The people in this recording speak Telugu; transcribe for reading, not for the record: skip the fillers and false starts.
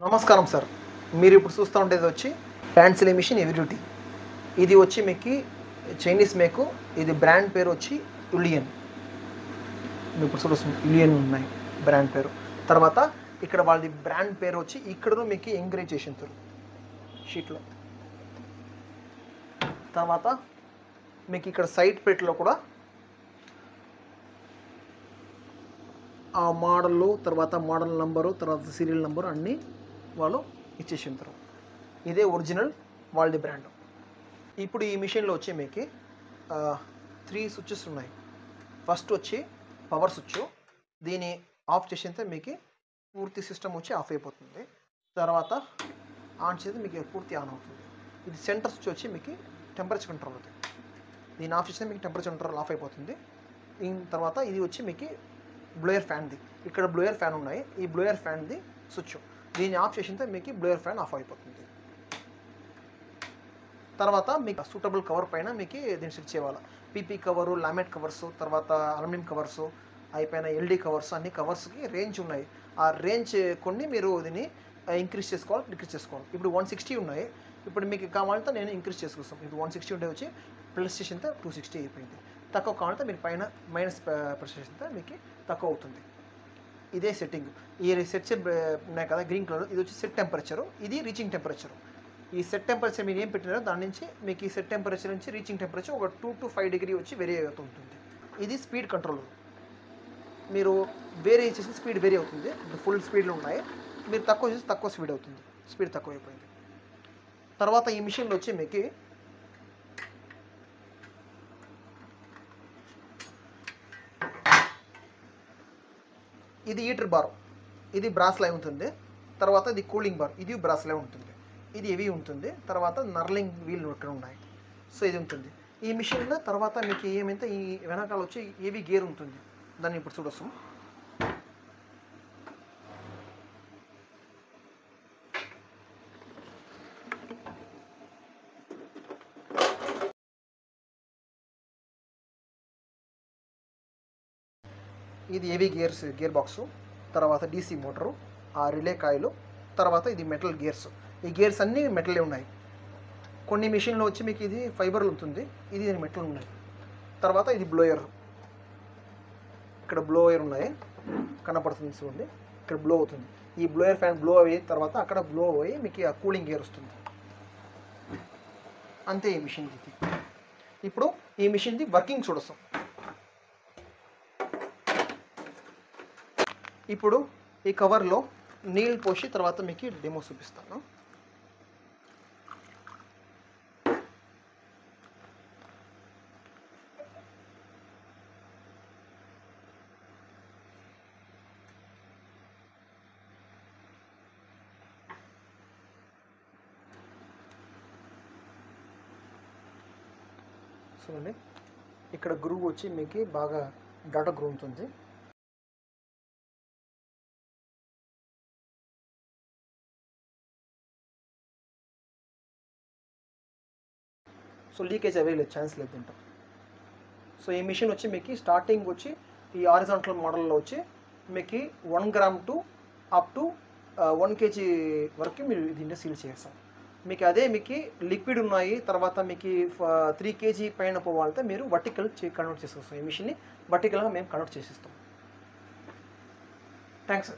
నమస్కారం సార్. మీరు ఇప్పుడు చూస్తూ ఉండేది వచ్చి హ్యాండ్ సిలై మిషన్ హెవీ డ్యూటీ. ఇది వచ్చి మీకు చైనీస్ మేకు. ఇది బ్రాండ్ పేరు వచ్చి యులియన్. మీకు ఇప్పుడు చూడొస్తుంది యులియన్ ఉన్నాయి బ్రాండ్ పేరు. తర్వాత ఇక్కడ వాళ్ళది బ్రాండ్ పేరు వచ్చి ఇక్కడ మీకు ఎంకరేజ్ చేసింటారు షీట్లో. తర్వాత మీకు ఇక్కడ సైడ్ పెట్లో కూడా ఆ మోడల్, తర్వాత మోడల్ నెంబరు, తర్వాత సీరియల్ నెంబరు అన్నీ వాళ్ళు ఇచ్చేసి ఉంటారు. ఇదే ఒరిజినల్ వాళ్ళది బ్రాండ్. ఇప్పుడు ఈ మిషన్లో వచ్చి మీకు 3 స్విచ్చెస్ ఉన్నాయి. ఫస్ట్ వచ్చి పవర్ స్విచ్. దీన్ని ఆఫ్ చేసితే మీకు పూర్తి సిస్టమ్ వచ్చి ఆఫ్ అయిపోతుంది. తర్వాత ఆన్ చేస్తే మీకు పూర్తి ఆన్ అవుతుంది. ఇది సెంటర్ స్విచ్ వచ్చి మీకు టెంపరేచర్ కంట్రోల్ అవుతుంది. దీన్ని ఆఫ్ చేస్తే మీకు టెంపరేచర్ కంట్రోల్ ఆఫ్ అయిపోతుంది. దీని తర్వాత ఇది వచ్చి మీకు బ్లోయర్ ఫ్యాన్ది. ఇక్కడ బ్లోయర్ ఫ్యాన్ ఉన్నాయి. ఈ బ్లోయర్ ఫ్యాన్ది స్విచ్. దీన్ని ఆఫ్ చేసితే మీకు బ్లోయర్ ఫ్యాన్ ఆఫ్ అయిపోతుంది. తర్వాత మీకు సూటబుల్ కవర్ పైన మీకు దీన్ని సెట్ చేయాలి. పీపీ కవరు, లామినేట్ కవర్స్, తర్వాత అల్యూమినియం కవర్స్, అయిపోయిన ఎల్డీ కవర్స్, అన్ని కవర్స్కి రేంజ్ ఉన్నాయి. ఆ రేంజ్ కొన్ని మీరు దీన్ని ఇంక్రీజ్ చేసుకోవాలి, డిక్రీజ్ చేసుకోవాలి. ఇప్పుడు 160 ఉన్నాయి. ఇప్పుడు మీకు కావాలంటే నేను ఇంక్రీజ్ చేసుకొస్తాను. ఇప్పుడు 160 ఉంటే వచ్చి ప్లస్ చేసితే 260 అయిపోయింది. తక్కువ కావాలంటే మీరు పైన మైనస్ ప్రెస్ చేస్తే మీకు తక్కువ అవుతుంది. ఇదే సెట్టింగ్. ఈ సెట్ ఉన్నాయి కదా గ్రీన్ కలర్, ఇది వచ్చి సెట్ టెంపరేచరు, ఇది రీచింగ్ టెంపరేచరు. ఈ సెట్ టెంపరేచర్ మీరు ఏం పెట్టినారో దాని నుంచి మీకు ఈ సెట్ టెంపరేచర్ నుంచి రీచింగ్ టెంపరేచర్ ఒక 2 to 5 డిగ్రీ వచ్చి వేరీ అవుతూ ఉంటుంది. ఇది స్పీడ్ కంట్రోల్. మీరు వేరే చేసి స్పీడ్ వేరీ అవుతుంది. ఫుల్ స్పీడ్లో ఉన్నాయి. మీరు తక్కువ చేసి తక్కువ స్పీడ్ అవుతుంది. స్పీడ్ తక్కువ అయిపోయింది. తర్వాత ఈ మిషన్లో వచ్చి మీకు ఇది హీటర్ బార్, ఇది బ్రాస్లై ఉంటుంది. తర్వాత ఇది కూలింగ్ బార్, ఇది బ్రాస్లై ఉంటుంది. ఇది హెవీ ఉంటుంది. తర్వాత నర్లింగ్ వీల్ ఇక్కడ ఉన్నాయి. సో ఇది ఉంటుంది ఈ మిషన్లో. తర్వాత మీకు ఏమైతే ఈ వెనకాల వచ్చి హెవీ గేర్ ఉంటుంది. దాన్ని ఇప్పుడు చూడొస్తాం. ఇది హెవీ గేర్ బాక్సు. తర్వాత డీసీ మోటరు, ఆ రిలే కాయిలు, తర్వాత ఇది మెటల్ గేర్స్. ఈ గేర్స్ అన్నీ మెటలే ఉన్నాయి. కొన్ని మిషన్లో వచ్చి మీకు ఇది ఫైబర్లు ఉంటుంది, ఇది మెటల్ ఉన్నాయి. తర్వాత ఇది బ్లోయర్. ఇక్కడ బ్లోయర్ ఉన్నాయి, కనపడుతుంది చూడండి. ఇక్కడ బ్లో అవుతుంది. ఈ బ్లోయర్ ఫ్యాన్ బ్లో అయ్యి తర్వాత అక్కడ బ్లో అయ్యి మీకు ఆ కూలింగ్ గేర్ వస్తుంది. అంతే ఈ మిషన్ది. ఇప్పుడు ఈ మిషన్ది వర్కింగ్ చూడొస్తాం. ఇప్పుడు ఈ కవర్లో నీళ్ళు పోసి తర్వాత మీకు డెమో చూపిస్తాను. చూడండి, ఇక్కడ గ్రూవ్ వచ్చి మీకు బాగా డాటా గ్రూవ్ ఉంటుంది. సో లీకేజ్ అవే లేదు, ఛాన్స్ లేదు దీంట్లో. సో ఈ మిషన్ వచ్చి మీకు స్టార్టింగ్ వచ్చి ఈ హారిజాంటల్ మోడల్లో వచ్చి మీకు 1 gram to up to 1 kg వరకు మీరు దీంట్లో సీల్ చేస్తాం. మీకు అదే మీకు లిక్విడ్ ఉన్నాయి. తర్వాత మీకు 3 kg పైన పోవాలంటే మీరు వర్టికల్ కన్వర్ట్ చేసేస్తాం. ఈ మిషన్ని వర్టికల్గా మేము కన్వర్ట్ చేసేస్తాం. థ్యాంక్స్.